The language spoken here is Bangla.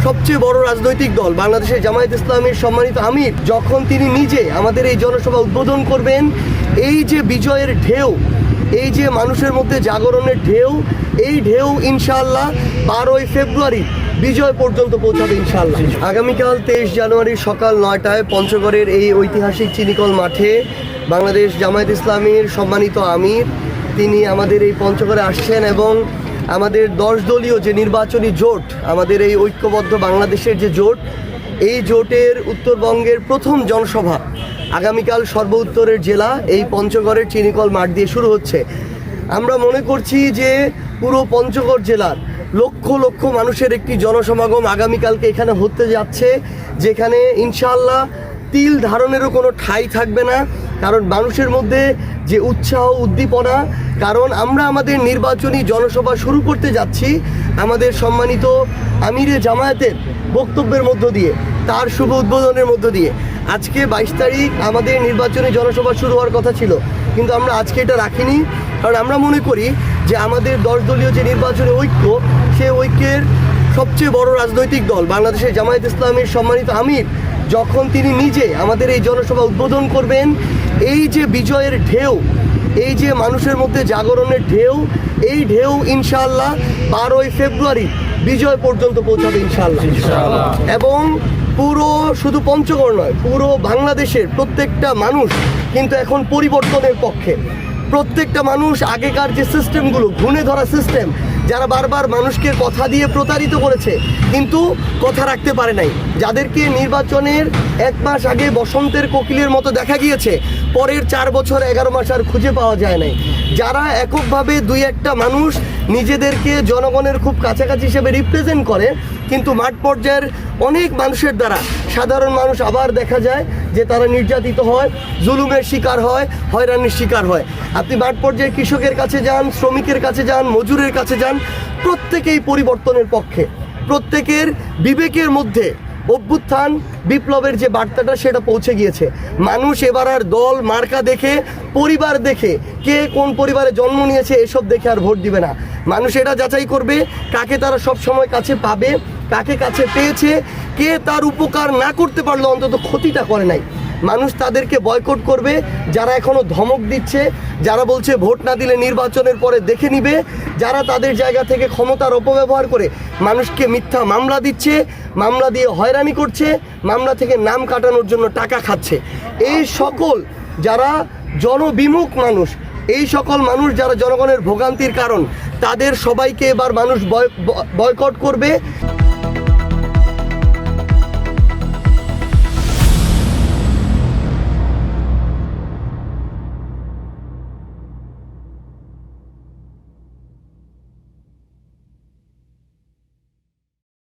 সবচেয়ে বড় রাজনৈতিক দল বাংলাদেশের জামায়াত ইসলামীর সম্মানিত আমির যখন তিনি নিজে আমাদের এই জনসভা উদ্বোধন করবেন, এই যে বিজয়ের ঢেউ, এই যে মানুষের মধ্যে জাগরণের ঢেউ, এই ঢেউ ইনশাআল্লাহ 12ই ফেব্রুয়ারি বিজয় পর্যন্ত পৌঁছাবে ইনশাআল্লাহ। আগামীকাল 23 জানুয়ারি সকাল 9টায় পঞ্চগড়ের এই ঐতিহাসিক চিনিকল মাঠে বাংলাদেশ জামায়াত ইসলামীর সম্মানিত আমির তিনি আমাদের এই পঞ্চগড়ে আসছেন এবং আমাদের 10 দলীয় যে নির্বাচনী জোট, আমাদের এই ঐক্যবদ্ধ বাংলাদেশের যে জোট, এই জোটের উত্তরবঙ্গের প্রথম জনসভা আগামীকাল সর্ব উত্তরের জেলা এই পঞ্চগড়ের চিনিকল মাঠ দিয়ে শুরু হচ্ছে। আমরা মনে করছি যে পুরো পঞ্চগড় জেলার লক্ষ লক্ষ মানুষের একটি জনসমাগম আগামীকালকে এখানে হতে যাচ্ছে, যেখানে ইনশাআল্লাহ তিল ধারণেরও কোনো ঠাঁই থাকবে না। কারণ মানুষের মধ্যে যে উৎসাহ উদ্দীপনা, কারণ আমরা আমাদের নির্বাচনী জনসভা শুরু করতে যাচ্ছি আমাদের সম্মানিত আমিরে জামায়াতের বক্তব্যের মধ্য দিয়ে, তার শুভ উদ্বোধনের মধ্য দিয়ে। আজকে 22 তারিখ আমাদের নির্বাচনী জনসভা শুরু হওয়ার কথা ছিল, কিন্তু আমরা আজকে এটা রাখিনি। কারণ আমরা মনে করি যে আমাদের 10 দলীয় যে নির্বাচনী ঐক্য, সে ঐক্যের সবচেয়ে বড় রাজনৈতিক দল বাংলাদেশের জামায়াত ইসলামীর সম্মানিত আমির যখন তিনি নিজে আমাদের এই জনসভা উদ্বোধন করবেন, এই যে বিজয়ের ঢেউ, এই যে মানুষের মধ্যে জাগরণের ঢেউ, এই ঢেউ ইনশাআল্লাহ 12ই ফেব্রুয়ারি বিজয় পর্যন্ত পৌঁছাবে ইনশাআল্লাহ। এবং পুরো শুধু পঞ্চগড় নয়, পুরো বাংলাদেশের প্রত্যেকটা মানুষ কিন্তু এখন পরিবর্তনের পক্ষে। প্রত্যেকটা মানুষ আগেকার যে সিস্টেমগুলো, ঘুণে ধরা সিস্টেম, যারা বারবার মানুষকে কথা দিয়ে প্রতারিত করেছে কিন্তু কথা রাখতে পারে নাই, যাদেরকে নির্বাচনের 1 মাস আগে বসন্তের কোকিলের মতো দেখা গিয়েছে, পরের 4 বছর 11 মাস আর খুঁজে পাওয়া যায় নাই, যারা এককভাবে 2-1টা মানুষ নিজেদেরকে জনগণের খুব কাছাকাছি হিসেবে রিপ্রেজেন্ট করে, কিন্তু মাঠ পর্যায়ের অনেক মানুষের দ্বারা সাধারণ মানুষ আবার দেখা যায় যে তারা নির্যাতিত হয়, জুলুমের শিকার হয়, হয়রানির শিকার হয়। আপনি মাঠ পর্যায়ে কৃষকের কাছে যান, শ্রমিকের কাছে যান, মজুরের কাছে যান, প্রত্যেকেই পরিবর্তনের পক্ষে। প্রত্যেকের বিবেকের মধ্যে অভ্যুত্থান বিপ্লবের যে বার্তাটা সেটা পৌঁছে গিয়েছে। মানুষ এবার আর দল মার্কা দেখে, পরিবার দেখে, কে কোন পরিবারে জন্ম নিয়েছে এসব দেখে আর ভোট দিবে না। মানুষ এটা যাচাই করবে কাকে তারা সব সময় কাছে পাবে, কাকে কাছে পেয়েছে, কে তার উপকার না করতে পারলো অন্তত ক্ষতিটা করে নাই। মানুষ তাদেরকে বয়কট করবে যারা এখনও ধমক দিচ্ছে, যারা বলছে ভোট না দিলে নির্বাচনের পরে দেখে নিবে, যারা তাদের জায়গা থেকে ক্ষমতার অপব্যবহার করে মানুষকে মিথ্যা মামলা দিচ্ছে, মামলা দিয়ে হয়রানি করছে, মামলা থেকে নাম কাটানোর জন্য টাকা খাচ্ছে। এই সকল যারা জনবিমুখ মানুষ, এই সকল মানুষ যারা জনগণের ভোগান্তির কারণ, তাদের সবাইকে এবার মানুষ বয়কট করবে।